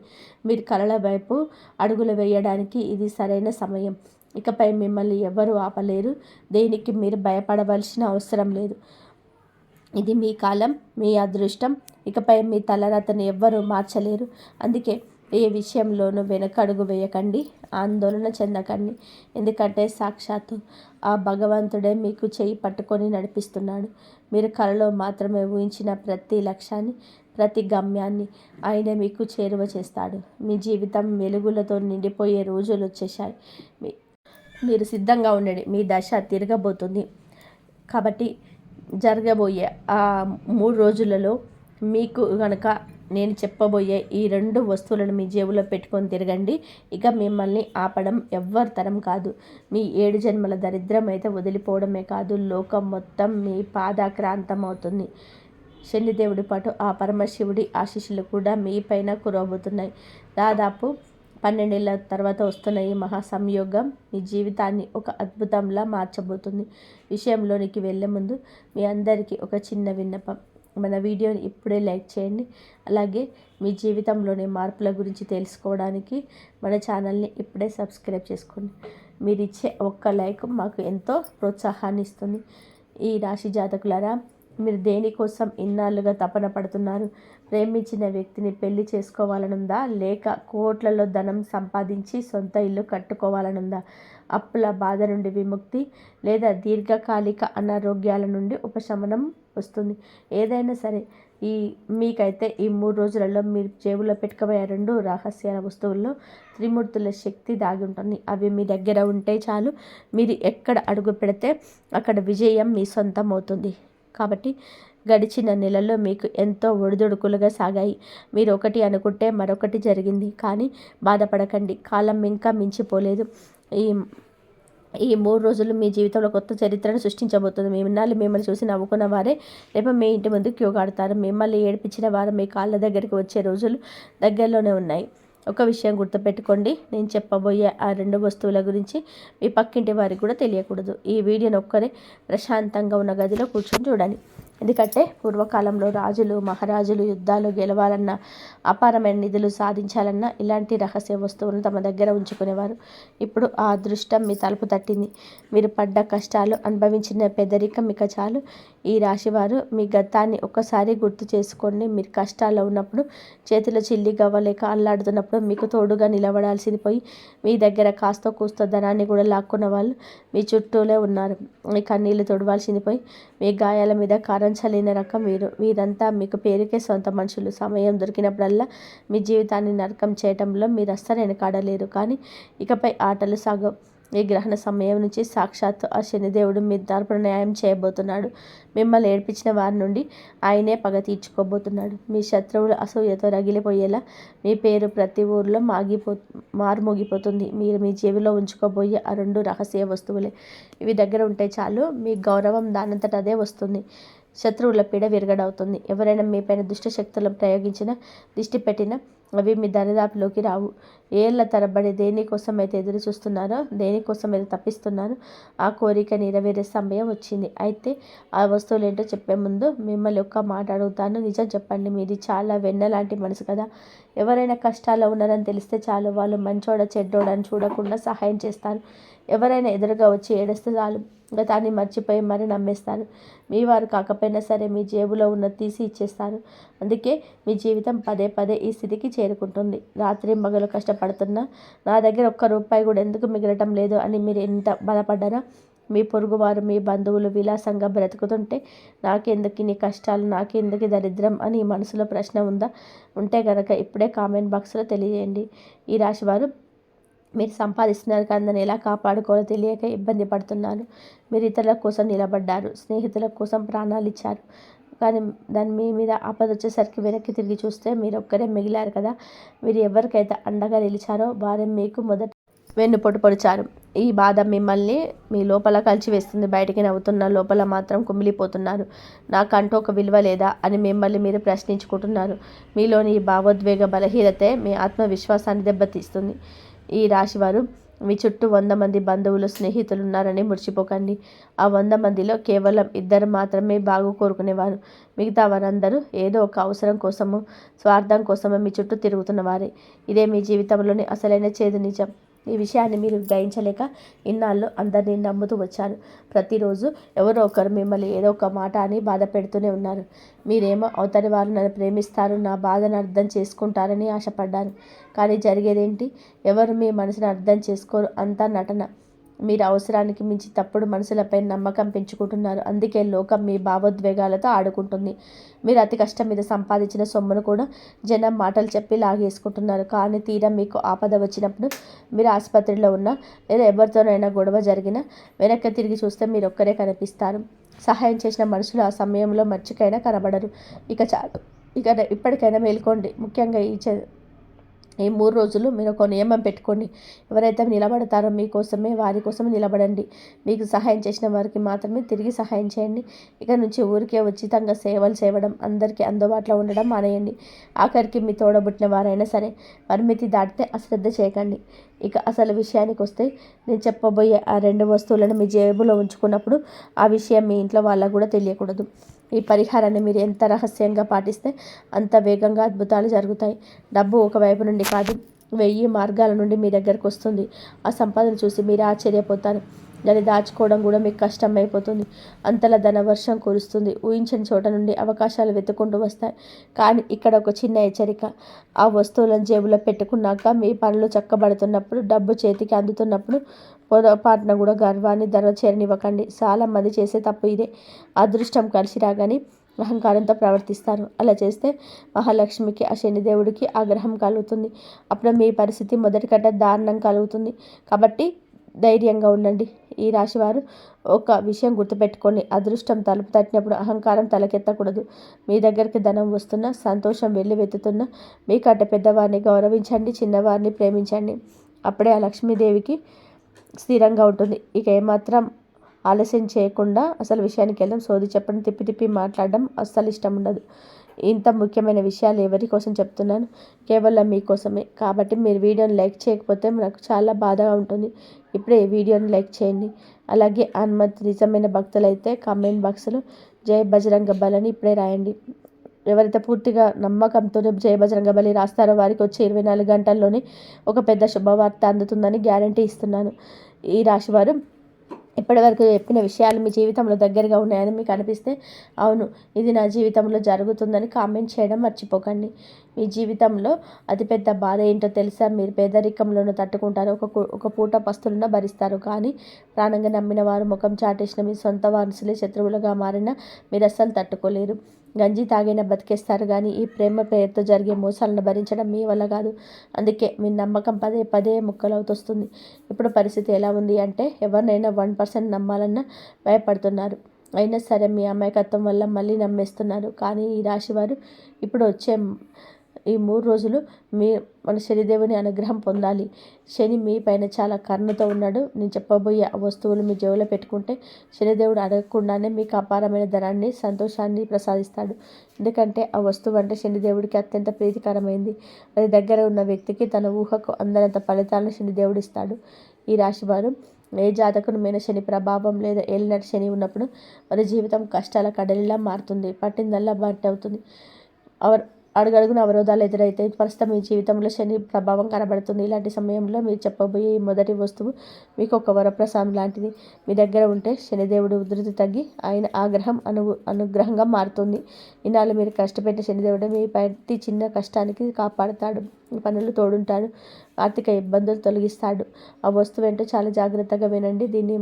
మీరు కలల వైపు అడుగులు వేయడానికి ఇది సరైన సమయం. ఇకపై మిమ్మల్ని ఎవరు ఆపలేరు. దేనికి మీరు భయపడవలసిన అవసరం లేదు. ఇది మీ కాలం, మీ అదృష్టం. ఇకపై మీ తలరాతను ఎవ్వరూ మార్చలేరు. అందుకే ఏ విషయంలోనూ వెనకడుగు వేయకండి, ఆందోళన చెందకండి. ఎందుకంటే సాక్షాత్తు ఆ భగవంతుడే మీకు చేయి పట్టుకొని నడిపిస్తున్నాడు. మీరు కలలో మాత్రమే ఊహించిన ప్రతి లక్ష్యాన్ని, ప్రతి గమ్యాన్ని ఆయన మీకు చేరువ చేస్తాడు. మీ జీవితం వెలుగులతో నిండిపోయే రోజులు వచ్చేసాయి. మీరు సిద్ధంగా ఉండండి. మీ దశ తిరగబోతుంది. కాబట్టి జరగబోయే ఆ 3 రోజులలో మీకు కనుక నేను చెప్పబోయే ఈ 2 వస్తువులను మీ జేబులో పెట్టుకొని తిరగండి. ఇక మిమ్మల్ని ఆపడం ఎవ్వరి తరం కాదు. మీ 7 జన్మల దరిద్రం అయితే వదిలిపోవడమే కాదు, లోకం మొత్తం మీ పాదాక్రాంతం అవుతుంది. శనిదేవుడి పాటు ఆ పరమశివుడి ఆశీస్సులు కూడా మీ పైన కురవబోతున్నాయి. దాదాపు 12 ఏళ్ళ తర్వాత వస్తున్న ఈ మహా సంయోగం మీ జీవితాన్ని ఒక అద్భుతంలా మార్చబోతుంది. విషయంలోనికి వెళ్ళే ముందు మీ అందరికీ ఒక చిన్న విన్నపం. మన వీడియోని ఇప్పుడే లైక్ చేయండి. అలాగే మీ జీవితంలోని మార్పుల గురించి తెలుసుకోవడానికి మన ఛానల్ని ఇప్పుడే సబ్స్క్రైబ్ చేసుకోండి. మీరు ఇచ్చే ఒక్క లైక్ మాకు ఎంతో ప్రోత్సాహాన్ని ఇస్తుంది. ఈ రాశి జాతకులారా, మీరు దేనికోసం ఇన్నాళ్ళుగా తపన పడుతున్నారు? ప్రేమించిన వ్యక్తిని పెళ్లి చేసుకోవాలనుందా, లేక కోట్లలో ధనం సంపాదించి సొంత ఇల్లు కట్టుకోవాలనుందా, అప్పుల బాధ నుండి విముక్తి, లేదా దీర్ఘకాలిక అనారోగ్యాల నుండి ఉపశమనం వస్తుంది. ఏదైనా సరే మీకైతే ఈ 3 రోజులలో మీరు జేబులో పెట్టుకోబోయే 2 రహస్య వస్తువుల్లో త్రిమూర్తుల శక్తి దాగి ఉంటుంది. అవి మీ దగ్గర ఉంటే చాలు, మీరు ఎక్కడ అడుగు పెడితే అక్కడ విజయం మీ సొంతం అవుతుంది. కాబట్టి గడిచిన నెలలో మీకు ఎంతో ఒడిదుడుకులుగా సాగాయి. మీరు ఒకటి అనుకుంటే మరొకటి జరిగింది. కానీ బాధపడకండి, కాలం ఇంకా మించిపోలేదు. ఈ ఈ 3 రోజులు మీ జీవితంలో కొత్త చరిత్రను సృష్టించబోతుంది. మీ ఇన్నాళ్ళు మిమ్మల్ని చూసి నవ్వుకున్న వారే రేపు మీ ఇంటి ముందు క్యూ కడతారు. మిమ్మల్ని ఏడిపించిన వారు మీ కాళ్ళ దగ్గరికి వచ్చే రోజులు దగ్గరలోనే ఉన్నాయి. ఒక విషయం గుర్తుపెట్టుకోండి, నేను చెప్పబోయే ఆ 2 వస్తువుల గురించి మీ పక్కింటి వారికి కూడా తెలియకూడదు. ఈ వీడియోని ఒక్కరే ప్రశాంతంగా ఉన్న గదిలో కూర్చొని చూడండి. ఎందుకంటే పూర్వకాలంలో రాజులు, మహారాజులు యుద్ధాలు గెలవాలన్నా, అపారమైన నిధులు సాధించాలన్నా ఇలాంటి రహస్య వస్తువులను తమ దగ్గర ఉంచుకునేవారు. ఇప్పుడు ఆ అదృష్టం మీ తలుపు తట్టింది. మీరు పడ్డ కష్టాలు, అనుభవించిన పెద్దరికం ఇక చాలు. ఈ రాశివారు మీ గతాన్ని ఒక్కసారి గుర్తు చేసుకోండి. మీరు కష్టాల్లో ఉన్నప్పుడు, చేతిలో చిల్లి గవ్వలేక అల్లాడుతున్నప్పుడు మీకు తోడుగా నిలబడాల్సింది పోయి మీ దగ్గర కాస్తో కూస్తో ధనాన్ని కూడా లాక్కున్న వాళ్ళు మీ చుట్టూలే ఉన్నారు. మీ కన్నీళ్లు తొడవాల్సింది పోయి మీ గాయాల మీద కారంచలేని రకం వీరంతా మీకు పేరుకే సొంత మనుషులు. సమయం దొరికినప్పుడల్లా మీ జీవితాన్ని నరకం చేయటంలో మీరు అస్సలు వెనకాడలేరు. కానీ ఇకపై ఆటలు సాగవు. ఈ గ్రహణ సమయం నుంచి సాక్షాత్తు ఆ శనిదేవుడు మీ తరపున న్యాయం చేయబోతున్నాడు. మిమ్మల్ని ఏడ్పించిన వారి నుండి ఆయనే పగ తీర్చుకోబోతున్నాడు. మీ శత్రువులు అసూయతో రగిలిపోయేలా మీ పేరు ప్రతి ఊర్లో మారుమోగిపోతుంది. మీరు మీ జేబులో ఉంచుకోబోయే ఆ 2 రహస్య వస్తువులే. ఇవి దగ్గర ఉంటే చాలు, మీ గౌరవం దానంతట అదే వస్తుంది. శత్రువుల పీడ విరగడవుతుంది. ఎవరైనా మీపైన దుష్ట శక్తులను ప్రయోగించినా, దిష్టి పెట్టినా అవి మీ దరిదాపులోకి రావు. ఏళ్ల తరబడి దేనికోసమైతే ఎదురు చూస్తున్నారో, దేనికోసమైతే తప్పిస్తున్నారో ఆ కోరిక నెరవేరే సమయం వచ్చింది. అయితే ఆ వస్తువులు ఏంటో చెప్పే ముందు మిమ్మల్ని ఒక్క మాట అడుగుతాను, నిజం చెప్పండి. మీది చాలా వెన్నలాంటి మనసు కదా. ఎవరైనా కష్టాల్లో ఉన్నారని తెలిస్తే చాలు, వాళ్ళు మంచోడ చెడ్డోడని చూడకుండా సహాయం చేస్తారు. ఎవరైనా ఎదురుగా వచ్చి ఏడిస్తే చాలు, గతాన్ని మర్చిపోయి మరి నమ్మేస్తారు. మీ వారు కాకపోయినా సరే మీ జేబులో ఉన్నది తీసి ఇచ్చేస్తారు. అందుకే మీ జీవితం పదే పదే ఈ స్థితికి చేరుకుంటుంది. రాత్రి మగలు కష్టపడుతున్నా నా దగ్గర ఒక్క రూపాయి కూడా ఎందుకు మిగలటం లేదు అని మీరు ఎంత బాధపడ్డారా? మీ పొరుగువారు, మీ బంధువులు విలాసంగా బ్రతుకుతుంటే నాకెందుకు ఇన్ని కష్టాలు, నాకెందుకు దరిద్రం అని మనసులో ప్రశ్న ఉందా? ఉంటే కనుక ఇప్పుడే కామెంట్ బాక్స్లో తెలియజేయండి. ఈ రాశివారు మీరు సంపాదిస్తున్నారు కానీ దాన్ని ఎలా కాపాడుకోవాలో తెలియక ఇబ్బంది పడుతున్నారు. మీరు ఇతరుల కోసం నిలబడ్డారు, స్నేహితుల కోసం ప్రాణాలు ఇచ్చారు. కానీ దాని మీ మీద ఆపద వచ్చేసరికి వెనక్కి తిరిగి చూస్తే మీరు ఒక్కరే మిగిలారు కదా. మీరు ఎవరికైతే అండగా నిలిచారో వారే మీకు మొదట వెన్నుపోటు పొడిచారు. ఈ బాధ మిమ్మల్ని మీ లోపల కలిచివేస్తుంది. బయటికి నవ్వుతున్న లోపల మాత్రం కుమిలిపోతున్నారు. నాకంటూ ఒక విలువ లేదా అని మిమ్మల్ని మీరు ప్రశ్నించుకుంటున్నారు. మీలోని ఈ భావోద్వేగ బలహీనతే మీ ఆత్మవిశ్వాసాన్ని దెబ్బతీస్తుంది. ఈ రాశివారు మీ చుట్టూ 100 మంది బంధువులు, స్నేహితులు ఉన్నారని మురిచిపోకండి. ఆ 100 మందిలో కేవలం 2 మాత్రమే బాగు కోరుకునేవారు. మిగతా వారందరూ ఏదో ఒక అవసరం కోసము, స్వార్థం కోసము మీ చుట్టూ తిరుగుతున్న వారే. ఇదే మీ జీవితంలోని అసలైన చేదు నిజం. ఈ విషయాన్ని మీరు గ్రహించలేక ఇన్నాళ్ళు అందరినీ నమ్ముతూ వచ్చారు. ప్రతిరోజు ఎవరో ఒకరు మిమ్మల్ని ఏదో ఒక మాట అని బాధ పెడుతూనే ఉన్నారు. మీరేమో అవతలి వారు నన్ను ప్రేమిస్తారు, నా బాధను అర్థం చేసుకుంటారని ఆశపడ్డారు. కానీ జరిగేదేంటి? ఎవరు మీ మనసును అర్థం చేసుకోరు. అంతా నటన. మీరు అవసరానికి మించి తప్పుడు మనుషులపై నమ్మకం పెంచుకుంటున్నారు. అందుకే లోకం మీ భావోద్వేగాలతో ఆడుకుంటుంది. మీరు అతి కష్టం మీద సంపాదించిన సొమ్మును కూడా జనం మాటలు చెప్పి లాగేసుకుంటున్నారు. కానీ తీరా మీకు ఆపద వచ్చినప్పుడు, మీరు ఆసుపత్రిలో ఉన్నా లేదా ఎవరితోనైనా గొడవ జరిగినా వెనక్కి తిరిగి చూస్తే మీరు ఒక్కరే కనిపిస్తారు. సహాయం చేసిన మనుషులు ఆ సమయంలో మర్చికైనా కనబడరు. ఇక ఇప్పటికైనా మేల్కోండి. ముఖ్యంగా ఈ 3 రోజులు మీరు ఒక నియమం పెట్టుకోండి. ఎవరైతే నిలబడతారో మీకోసమే, వారి కోసమే నిలబడండి. మీకు సహాయం చేసిన వారికి మాత్రమే తిరిగి సహాయం చేయండి. ఇక నుంచి ఊరికే ఉచితంగా సేవలు చేయడం, అందరికీ అందుబాటులో ఉండడం మానేయండి. ఆఖరికి మీ తోడబుట్టిన వారైనా సరే పరిమితి దాటితే అశ్రద్ధ చేయకండి. ఇక అసలు విషయానికి వస్తే, నేను చెప్పబోయే ఆ 2 వస్తువులను మీ జేబులో ఉంచుకున్నప్పుడు ఆ విషయం మీ ఇంట్లో వాళ్ళకు కూడా తెలియకూడదు. ఈ పరిహారాన్ని మీరు ఎంత రహస్యంగా పాటిస్తే అంత వేగంగా అద్భుతాలు జరుగుతాయి. డబ్బు ఒకవైపు నుండి కాదు, 1000 మార్గాల నుండి మీ దగ్గరకు వస్తుంది. ఆ సంపాదన చూసి మీరు ఆశ్చర్యపోతారు. దాన్ని దాచుకోవడం కూడా మీకు కష్టమైపోతుంది. అంతలా ధనవర్షం కురుస్తుంది. ఊహించని చోట నుండి అవకాశాలు వెతుక్కుంటూ వస్తాయి. కానీ ఇక్కడ ఒక చిన్న హెచ్చరిక. ఆ వస్తువులను జేబులో పెట్టుకున్నాక మీ పనులు చక్కబడుతున్నప్పుడు, డబ్బు చేతికి అందుతున్నప్పుడు పొరపాటున కూడా గర్వాన్ని చేరనివ్వకండి. చాలామంది చేసే తప్పు ఇదే. అదృష్టం కలిసి రాగానే అహంకారంతో ప్రవర్తిస్తారు. అలా చేస్తే మహాలక్ష్మికి, ఆ శనిదేవుడికి ఆగ్రహం కలుగుతుంది. అప్పుడు మీ పరిస్థితి మొదటి కంటే దారుణం కలుగుతుంది. కాబట్టి ధైర్యంగా ఉండండి. ఈ రాశివారు ఒక విషయం గుర్తుపెట్టుకొని, అదృష్టం తలుపు తట్టినప్పుడు అహంకారం తలకెత్తకూడదు. మీ దగ్గరికి ధనం వస్తున్నా, సంతోషం వెతుతున్నా మీకంటే పెద్దవారిని గౌరవించండి, చిన్నవారిని ప్రేమించండి. అప్పుడే ఆ లక్ష్మీదేవికి స్థిరంగా ఉంటుంది. ఇక ఏమాత్రం ఆలస్యం చేయకుండా అసలు విషయానికి వెళ్దాం. సోది చెప్పడం, తిప్పి తిప్పి మాట్లాడడం అస్సలు ఇష్టం ఉండదు. ఇంత ముఖ్యమైన విషయాలు ఎవరి కోసం చెప్తున్నాను? కేవలం మీకోసమే. కాబట్టి మీరు వీడియోని లైక్ చేయకపోతే నాకు చాలా బాధగా ఉంటుంది. ఇప్పుడే ఈ వీడియోని లైక్ చేయండి. అలాగే హనుమంత్ నిజమైన భక్తులైతే కామెంట్ బాక్స్లో జై బజరంగ బలి అని ఇప్పుడే రాయండి. ఎవరైతే పూర్తిగా నమ్మకంతో జై బజరంగ బలి రాస్తారో వారికి వచ్చే 24 గంటల్లోనే ఒక పెద్ద శుభవార్త అందుతుందని గ్యారంటీ ఇస్తున్నాను. ఈ రాశివారు ఇప్పటివరకు చెప్పిన విషయాలు మీ జీవితంలో దగ్గరగా ఉన్నాయని మీకు అనిపిస్తే, అవును ఇది నా జీవితంలో జరుగుతుందని కామెంట్ చేయడం మర్చిపోకండి. మీ జీవితంలో అతిపెద్ద బాధ ఏంటో తెలుసా? మీరు పేదరికంలోనూ తట్టుకుంటారు, ఒక పూట పస్తులున్న భరిస్తారు. కానీ ప్రాణంగా నమ్మిన వారు ముఖం చాటేసిన మీ సొంత వారసులే శత్రువులుగా మారినా మీరు అస్సలు తట్టుకోలేరు. గంజి తాగైనా బతికేస్తారు, కానీ ఈ ప్రేమ పేరుతో జరిగే మోసాలను భరించడం మీ వల్ల కాదు. అందుకే మీ నమ్మకం పదే పదే ముక్కలవుతొస్తుంది. ఇప్పుడు పరిస్థితి ఎలా ఉంది అంటే, ఎవరినైనా 1% నమ్మాలన్నా భయపడుతున్నారు. అయినా సరే మీ అమాయకత్వం వల్ల మళ్ళీ నమ్మేస్తున్నారు. కానీ ఈ రాశివారు ఇప్పుడు వచ్చే ఈ 3 రోజులు మన శనిదేవుని అనుగ్రహం పొందాలి. శని మీ పైన చాలా కరుణతో ఉన్నాడు. నేను చెప్పబోయే ఆ వస్తువులు మీ జేబులో పెట్టుకుంటే శనిదేవుడు అడగకుండానే మీకు అపారమైన ధనాన్ని, సంతోషాన్ని ప్రసాదిస్తాడు. ఎందుకంటే ఆ వస్తువు అంటే శనిదేవుడికి అత్యంత ప్రీతికరమైంది. అది దగ్గర ఉన్న వ్యక్తికి తన ఊహకు అందనంత ఫలితాలను శనిదేవుడు ఇస్తాడు. ఈ రాశివారు ఏ జాతకుని మీద శని ప్రభావం లేదా ఏలినాటి శని ఉన్నప్పుడు వారి జీవితం కష్టాల కడలిలా మారుతుంది. పట్టిందల్లా బట్టి అవుతుంది. అడుగడుగున అవరోధాలు ఎదురైతే ప్రస్తుతం మీ జీవితంలో శని ప్రభావం కనబడుతుంది. ఇలాంటి సమయంలో మీరు చెప్పబోయే ఈ మొదటి వస్తువు మీకు ఒక వరప్రసాదం లాంటిది. మీ దగ్గర ఉంటే శనిదేవుడు ఉధృతి తగ్గి ఆయన ఆగ్రహం అనుగ్రహంగా మారుతుంది. ఇన్నాళ్ళు మీరు కష్టపెట్టే శనిదేవుడు మీ ప్రతి చిన్న కష్టానికి కాపాడుతాడు, పనులు తోడుంటాడు, ఆర్థిక ఇబ్బందులు తొలగిస్తాడు. ఆ వస్తువు ఏంటో చాలా జాగ్రత్తగా వినండి. దీన్ని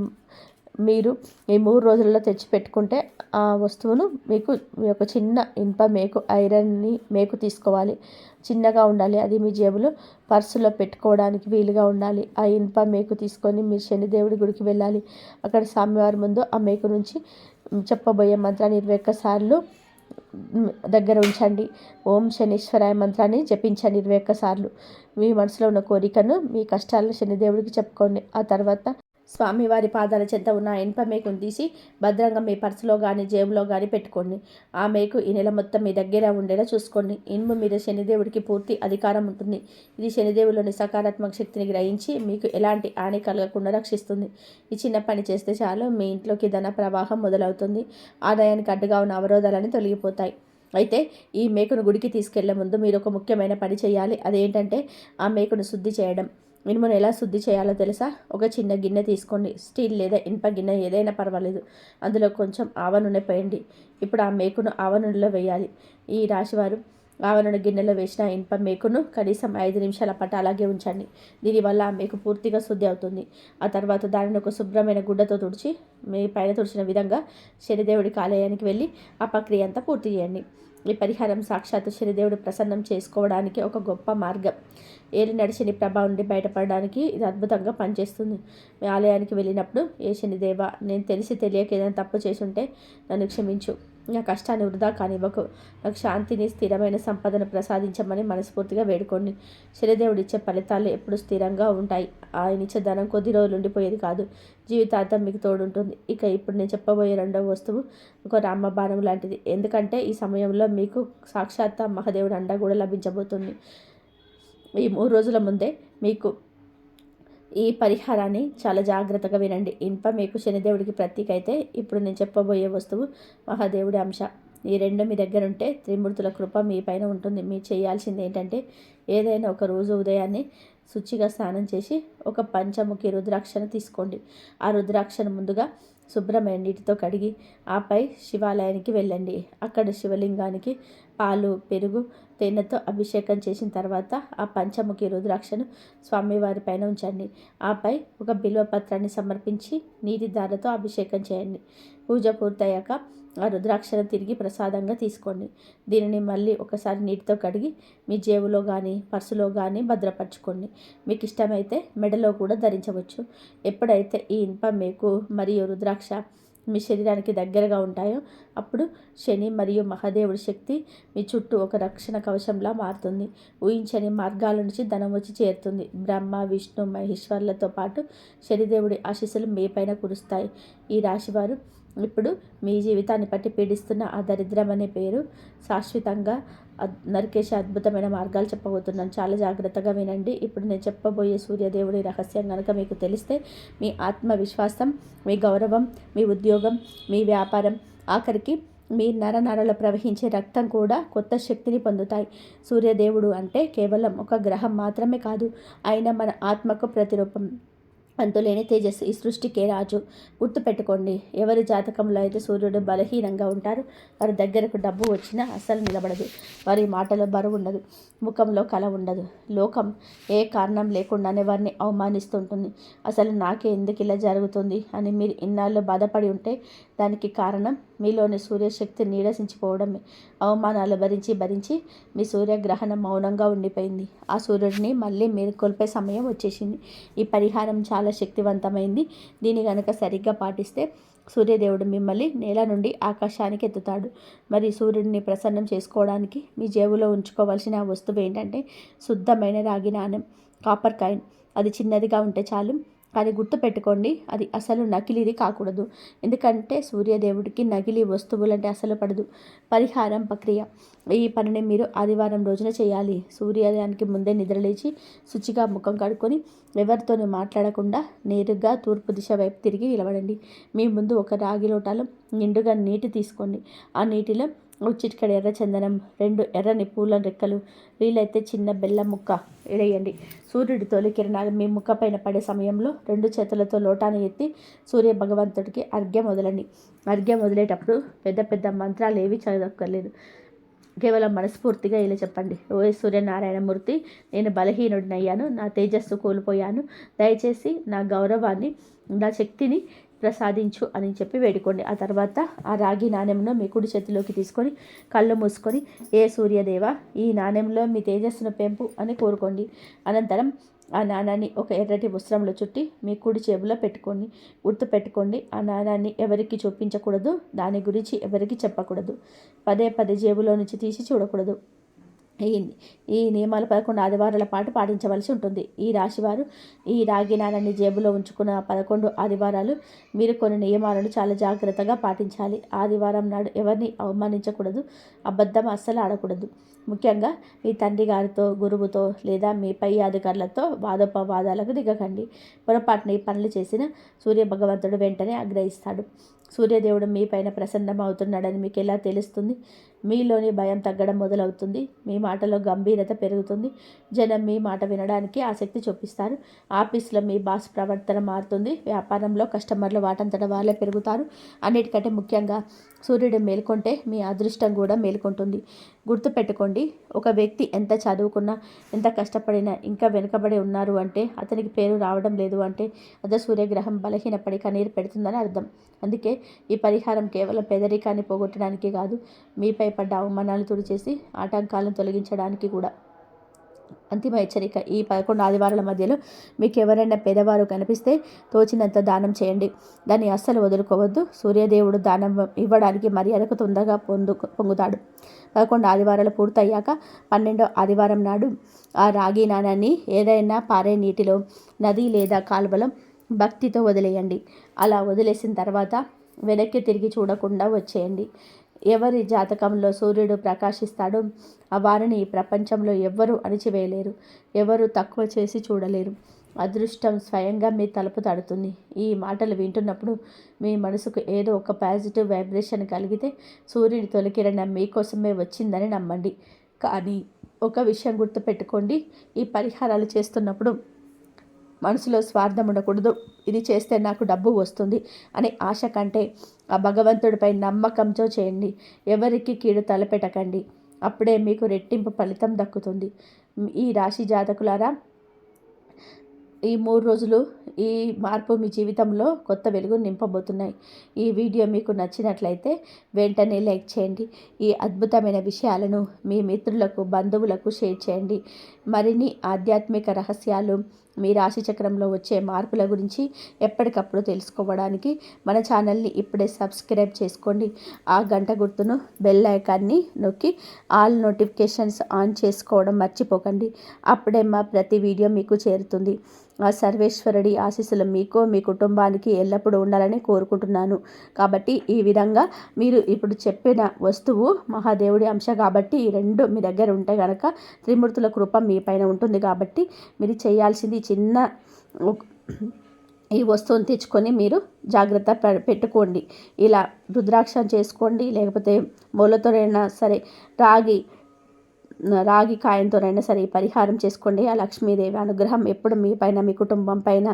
మీరు ఈ 3 రోజులలో తెచ్చిపెట్టుకుంటే ఆ వస్తువును మీ యొక్క చిన్న ఇనుప మేకు, ఐరన్ని మేకు తీసుకోవాలి. చిన్నగా ఉండాలి. అది మీ జేబులో పర్సులో పెట్టుకోవడానికి వీలుగా ఉండాలి. ఆ ఇనుప మేకు తీసుకొని మీరు శనిదేవుడి గుడికి వెళ్ళాలి. అక్కడ స్వామివారి ముందు ఆ మేకు నుంచి చెప్పబోయే మంత్రాన్ని 21 సార్లు దగ్గర ఉంచండి. ఓం శనీశ్వరాయ మంత్రాన్ని జపించండి 21 సార్లు. మీ మనసులో ఉన్న కోరికను, మీ కష్టాలను శనిదేవుడికి చెప్పుకోండి. ఆ తర్వాత స్వామివారి పాదాల చెంత ఉన్న ఇనుప మేకును తీసి భద్రంగా మీ పర్సులో కానీ జేబులో కానీ పెట్టుకోండి. ఆ మేకు ఈ నెల మొత్తం మీ దగ్గర ఉండేలా చూసుకోండి. ఇనుము మీద శనిదేవుడికి పూర్తి అధికారం ఉంటుంది. ఇది శనిదేవులోని సకారాత్మక శక్తిని గ్రహించి మీకు ఎలాంటి హాని కలగకుండా రక్షిస్తుంది. ఈ చిన్న పని చేస్తే చాలు మీ ఇంట్లోకి ధన ప్రవాహం మొదలవుతుంది. ఆదాయానికి అడ్డుగా ఉన్న అవరోధాలని తొలగిపోతాయి. అయితే ఈ మేకును గుడికి తీసుకెళ్లే ముందు మీరు ఒక ముఖ్యమైన పని చేయాలి. అదేంటంటే ఆ మేకును శుద్ధి చేయడం. ఇనుమును ఎలా శుద్ధి చేయాలో తెలుసా? ఒక చిన్న గిన్నె తీసుకోండి. స్టీల్ లేదా ఇనుప గిన్నె ఏదైనా పర్వాలేదు. అందులో కొంచెం ఆవ నూనె పోయండి. ఇప్పుడు ఆ మేకును ఆవ నూనెలో వేయాలి. ఈ రాశివారు ఆవ నూనె గిన్నెలో వేసిన ఇనుప మేకును కనీసం 5 నిమిషాల పాటు అలాగే ఉంచండి. దీనివల్ల ఆ మేకు పూర్తిగా శుద్ధి అవుతుంది. ఆ తర్వాత దానిని ఒక శుభ్రమైన గుడ్డతో తుడిచి మీ పైన తుడిచిన విధంగా శనిదేవుడికి ఆలయానికి వెళ్ళి ఆ ప్రక్రియ అంతా పూర్తి చేయండి. ఈ పరిహారం సాక్షాత్తు శనిదేవుడు ప్రసన్నం చేసుకోవడానికి ఒక గొప్ప మార్గం. ఏలినాటి శని ప్రభావం నుండి బయటపడడానికి ఇది అద్భుతంగా పనిచేస్తుంది. మీ ఆలయానికి వెళ్ళినప్పుడు, ఏ శనిదేవా, నేను తెలిసి తెలియక ఏదైనా తప్పు చేసుంటే నన్ను క్షమించు. నా కష్టాన్ని వృధా కానివ్వకు. నాకు శాంతిని, స్థిరమైన సంపదను ప్రసాదించమని మనస్ఫూర్తిగా వేడుకోండి. శనిదేవుడు ఇచ్చే ఫలితాలు ఎప్పుడు స్థిరంగా ఉంటాయి. ఆయన ఇచ్చే ధనం కొద్ది రోజులు ఉండిపోయేది కాదు, జీవితాంతం మీకు తోడుంటుంది. ఇక ఇప్పుడు నేను చెప్పబోయే రెండవ వస్తువు ఒక రామబాణం లాంటిది. ఎందుకంటే ఈ సమయంలో మీకు సాక్షాత్ మహాదేవుడు అండ కూడా లభించబోతుంది. ఈ 3 రోజుల ముందే మీకు ఈ పరిహారాన్ని చాలా జాగ్రత్తగా వినండి. ఇనుప మేకు శనిదేవుడికి ప్రతీక అయితే, ఇప్పుడు నేను చెప్పబోయే వస్తువు మహాదేవుడి అంశ. ఈ రెండు మీ దగ్గర ఉంటే త్రిమూర్తుల కృప మీ పైన ఉంటుంది. మీరు చేయాల్సింది ఏంటంటే, ఏదైనా ఒక రోజు ఉదయాన్నే శుచిగా స్నానం చేసి ఒక పంచముఖి రుద్రాక్షను తీసుకోండి. ఆ రుద్రాక్షను ముందుగా శుభ్రమైన నీటితో కడిగి ఆపై శివాలయానికి వెళ్ళండి. అక్కడ శివలింగానికి పాలు, పెరుగు, తేనెతో అభిషేకం చేసిన తర్వాత ఆ పంచముఖి రుద్రాక్షను స్వామివారి పైన ఉంచండి. ఆపై ఒక బిల్వపత్రాన్ని సమర్పించి నీటి ధారతో అభిషేకం చేయండి. పూజ పూర్తయ్యాక ఆ రుద్రాక్షను తిరిగి ప్రసాదంగా తీసుకోండి. దీనిని మళ్ళీ ఒకసారి నీటితో కడిగి మీ జేబులో కానీ పర్సులో కానీ భద్రపరచుకోండి. మీకు ఇష్టమైతే మెడలో కూడా ధరించవచ్చు. ఎప్పుడైతే ఈ ఇనుప మేకు మరియు రుద్రాక్ష మీ శరీరానికి దగ్గరగా ఉంటాయో అప్పుడు శని మరియు మహాదేవుడి శక్తి మీ చుట్టూ ఒక రక్షణ కవచంలా మారుతుంది. ఊహించని మార్గాల నుంచి ధనం వచ్చి చేరుతుంది. బ్రహ్మ, విష్ణు, మహేశ్వర్లతో పాటు శనిదేవుడి ఆశీస్సులు మీ పైన కురుస్తాయి. ఈ రాశివారు ఇప్పుడు మీ జీవితాన్ని పట్టి పీడిస్తున్న ఆ దరిద్రం అనే పేరు శాశ్వతంగా నరికేసే అద్భుతమైన మార్గాలు చెప్పబోతున్నాను. చాలా జాగ్రత్తగా వినండి. ఇప్పుడు నేను చెప్పబోయే సూర్యదేవుడి రహస్యం కనుక మీకు తెలిస్తే మీ ఆత్మవిశ్వాసం, మీ గౌరవం, మీ ఉద్యోగం, మీ వ్యాపారం, ఆఖరికి మీ నరనరలో ప్రవహించే రక్తం కూడా కొత్త శక్తిని పొందుతాయి. సూర్యదేవుడు అంటే కేవలం ఒక గ్రహం మాత్రమే కాదు, ఆయన మన ఆత్మకు ప్రతిరూపం. అంతులేని తేజస్సు, ఈ సృష్టికే రాజు. గుర్తుపెట్టుకోండి, ఎవరి జాతకంలో అయితే సూర్యుడు బలహీనంగా ఉంటారో వారి దగ్గరకు డబ్బు వచ్చినా అస్సలు నిలబడదు. వారి మాటలో బరువు ఉండదు, ముఖంలో కళ ఉండదు. లోకం ఏ కారణం లేకుండానే వారిని అవమానిస్తుంటుంది. అసలు నాకే ఎందుకు ఇలా జరుగుతుంది అని మీరు ఇన్నాళ్ళు బాధపడి ఉంటే దానికి కారణం మీలోని సూర్యశక్తి నీరసించిపోవడమే. అవమానాలు భరించి భరించి మీ సూర్యగ్రహణం మౌనంగా ఉండిపోయింది. ఆ సూర్యుడిని మళ్ళీ మేల్కొల్పే సమయం వచ్చేసింది. ఈ పరిహారం చాలా శక్తివంతమైంది. దీన్ని కనుక సరిగ్గా పాటిస్తే సూర్యదేవుడు మిమ్మల్ని నేల నుండి ఆకాశానికి ఎత్తుతాడు. మరి సూర్యుడిని ప్రసన్నం చేసుకోవడానికి మీ జేబులో ఉంచుకోవాల్సిన వస్తువు ఏంటంటే శుద్ధమైన రాగి నాణెం, కాపర్ కాయిన్. అది చిన్నదిగా ఉంటే చాలు, కానీ గుర్తుపెట్టుకోండి, అది అసలు నకిలీది కాకూడదు. ఎందుకంటే సూర్యదేవుడికి నకిలీ వస్తువులంటే అసలు పడదు. పరిహారం ప్రక్రియ: ఈ పనిని మీరు ఆదివారం రోజున చేయాలి. సూర్యోదయానికి ముందే నిద్రలేచి శుచిగా ముఖం కడుక్కొని ఎవరితోనూ మాట్లాడకుండా నేరుగా తూర్పు దిశ వైపు తిరిగి నిలబడండి. మీ ముందు ఒక రాగి లోటాలో నిండుగా నీటి తీసుకోండి. ఆ నీటిలో ఒక చిటికెడు ఎర్ర చందనం, 2 ఎర్రని పూల రెక్కలు, వీలైతే చిన్న బెల్లం ముక్క వేయండి. సూర్యుడి తొలి కిరణాలు మీ ముఖపైన పడే సమయంలో 2 చేతులతో లోటాను ఎత్తి సూర్య భగవంతుడికి అర్ఘ్యం వదలండి. అర్ఘ్యం వదిలేటప్పుడు పెద్ద పెద్ద మంత్రాలు ఏవి చదవక్కర్లేదు. కేవలం మనస్ఫూర్తిగా ఇలా చెప్పండి: ఓ సూర్యనారాయణమూర్తి, నేను బలహీనుడినయ్యాను, నా తేజస్సు కోల్పోయాను, దయచేసి నా గౌరవాన్ని, నా శక్తిని ప్రసాదించు అని చెప్పి వేడుకోండి. ఆ తర్వాత ఆ రాగి నాణెంను మీ కుడి చేతిలోకి తీసుకొని కళ్ళు మూసుకొని, ఏ సూర్యదేవ, ఈ నాణెంలో మీ తేజస్సును పెంపు అని కోరుకోండి. అనంతరం ఆ నాణాన్ని ఒక ఎర్రటి వస్త్రంలో చుట్టి మీ కుడి జేబులో పెట్టుకోండి. గుర్తుపెట్టుకోండి, ఆ నాణాన్ని ఎవరికి చూపించకూడదు, దాని గురించి ఎవరికి చెప్పకూడదు. పదే పదే జేబులో నుంచి తీసి చూడకూడదు. ఈ నియమాలు 11 ఆదివారాల పాటు పాటించవలసి ఉంటుంది. ఈ రాశివారు ఈ రాగి నాణాన్ని జేబులో ఉంచుకున్న 11 ఆదివారాలు మీరు కొన్ని నియమాలను చాలా జాగ్రత్తగా పాటించాలి. ఆదివారం నాడు ఎవరిని అవమానించకూడదు, అబద్ధం అస్సలు ఆడకూడదు. ముఖ్యంగా మీ తండ్రి గారితో, గురువుతో లేదా మీ పై అధికారులతో వాదోపవాదాలకు దిగకండి. పొరపాటున ఈ పనులు చేసిన సూర్య భగవంతుడు వెంటనే ఆగ్రహిస్తాడు. సూర్యదేవుడు మీ పైన ప్రసన్నం అవుతున్నాడని మీకు ఎలా తెలుస్తుంది? మీలోని భయం తగ్గడం మొదలవుతుంది. మీ మాటలో గంభీరత పెరుగుతుంది. జనం మీ మాట వినడానికి ఆసక్తి చూపిస్తారు. ఆఫీస్లో మీ బాస్ ప్రవర్తన మారుతుంది. వ్యాపారంలో కస్టమర్లు వాటంతట వాళ్ళే పెరుగుతారు. అన్నిటికంటే ముఖ్యంగా సూర్యుడు మేల్కొంటే మీ అదృష్టం కూడా మేల్కొంటుంది. గుర్తుపెట్టుకోండి, ఒక వ్యక్తి ఎంత చదువుకున్నా, ఎంత కష్టపడినా ఇంకా వెనుకబడి ఉన్నారు అంటే, అతనికి పేరు రావడం లేదు అంటే అదే సూర్యగ్రహం బలహీనపడి కన్నీరు పెడుతుందని అర్థం. అందుకే ఈ పరిహారం కేవలం పేదరికాన్ని పోగొట్టడానికి కాదు, మీపై పడ్డ అవమానాలు తుడిచేసి ఆటంకాలను తొలగించడానికి కూడా. అంతిమ హెచ్చరిక: ఈ 11 ఆదివారాల మధ్యలో మీకు ఎవరైనా పేదవారు కనిపిస్తే తోచినంత దానం చేయండి. దాన్ని అస్సలు వదులుకోవద్దు. సూర్యదేవుడు దానం ఇవ్వడానికి మర్యాదకు తొందరగా పొంగుతాడు. 11 ఆదివారాలు పూర్తయ్యాక 12వ ఆదివారం నాడు ఆ రాగి నాణాన్ని ఏదైనా పారే నీటిలో, నది లేదా కాలువలో భక్తితో వదిలేయండి. అలా వదిలేసిన తర్వాత వెనక్కి తిరిగి చూడకుండా వచ్చేయండి. ఎవరి జాతకంలో సూర్యుడు ప్రకాశిస్తాడో ఆ వారిని ఈ ప్రపంచంలో ఎవ్వరూ అణిచివేయలేరు, ఎవరు తక్కువ చేసి చూడలేరు. అదృష్టం స్వయంగా మీ తలుపు తడుతుంది. ఈ మాటలు వింటున్నప్పుడు మీ మనసుకు ఏదో ఒక పాజిటివ్ వైబ్రేషన్ కలిగితే సూర్యుడి తొలి కిరణం మీకోసమే వచ్చిందని నమ్మండి. కానీ ఒక విషయం గుర్తుపెట్టుకోండి, ఈ పరిహారాలు చేస్తున్నప్పుడు మనసులో స్వార్థం ఉండకూడదు. ఇది చేస్తే నాకు డబ్బు వస్తుంది అనే ఆశ కంటే ఆ భగవంతుడిపై నమ్మకంతో చేయండి. ఎవరికి కీడు తలపెట్టకండి. అప్పుడే మీకు రెట్టింపు ఫలితం దక్కుతుంది. ఈ రాశి జాతకులారా, ఈ 3 రోజులు ఈ మార్పు మీ జీవితంలో కొత్త వెలుగు నింపబోతున్నాయి. ఈ వీడియో మీకు నచ్చినట్లయితే వెంటనే లైక్ చేయండి. ఈ అద్భుతమైన విషయాలను మీ మిత్రులకు, బంధువులకు షేర్ చేయండి. మరిన్ని ఆధ్యాత్మిక రహస్యాలు, మీ రాశి చక్రంలో వచ్చే మార్పుల గురించి ఎప్పటికప్పుడు తెలుసుకోవడానికి మన ఛానల్ని ఇప్పుడే సబ్స్క్రైబ్ చేసుకోండి. ఆ గంట గుర్తును, బెల్ ఐకాన్ని నొక్కి ఆల్ నోటిఫికేషన్స్ ఆన్ చేసుకోవడం మర్చిపోకండి. అప్పుడే మా ప్రతి వీడియో మీకు చేరుతుంది. ఆ సర్వేశ్వరుడి ఆశీస్సులు మీకు, మీ కుటుంబానికి ఎల్లప్పుడూ ఉండాలని కోరుకుంటున్నాను. కాబట్టి ఈ విధంగా మీరు ఇప్పుడు చెప్పిన వస్తువు మహాదేవుడి అంశ కాబట్టి ఈ 2 మీ దగ్గర ఉంటే కనుక త్రిమూర్తుల కృప మీ పైన ఉంటుంది. కాబట్టి మీరు చేయాల్సింది ఈ వస్తువుని తెచ్చుకొని మీరు జాగ్రత్త పెట్టుకోండి. ఇలా రుద్రాక్షం చేసుకోండి, లేకపోతే మూలతోనైనా సరే, రాగి కాయంతోనైనా సరే ఈ పరిహారం చేసుకోండి. ఆ లక్ష్మీదేవి అనుగ్రహం ఎప్పుడు మీ పైన, మీ కుటుంబం పైన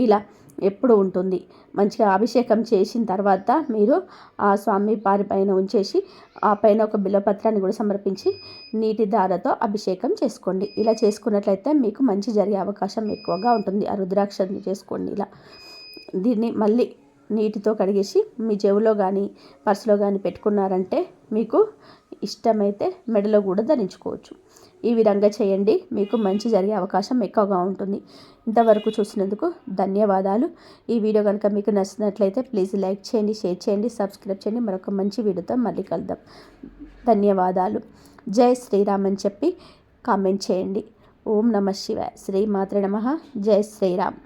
ఇలా ఎప్పుడు ఉంటుంది. మంచిగా అభిషేకం చేసిన తర్వాత మీరు ఆ స్వామి వారి పైన ఉంచేసి ఆ పైన ఒక బిల్వపత్రాన్ని కూడా సమర్పించి నీటి ధారతో అభిషేకం చేసుకోండి. ఇలా చేసుకున్నట్లయితే మీకు మంచి జరిగే అవకాశం ఎక్కువగా ఉంటుంది. ఆ రుద్రాక్షని చేసుకోండి. ఇలా దీన్ని మళ్ళీ నీటితో కడిగేసి మీ చెవిలో కానీ, పర్సులో కానీ పెట్టుకున్నారంటే మీకు ఇష్టమైతే మెడలో కూడా ధరించుకోవచ్చు. ఈ విధంగా చేయండి, మీకు మంచి జరిగే అవకాశం ఎక్కువగా ఉంటుంది. ఇంతవరకు చూసినందుకు ధన్యవాదాలు. ఈ వీడియో కనుక మీకు నచ్చినట్లయితే ప్లీజ్ లైక్ చేయండి, షేర్ చేయండి, సబ్స్క్రైబ్ చేయండి. మరొక మంచి వీడియోతో మళ్ళీ కలుద్దాం. ధన్యవాదాలు. జై శ్రీరామ్ అని చెప్పి కామెంట్ చేయండి. ఓం నమః శివాయ. శ్రీమాత్రే నమః. జై శ్రీరామ్.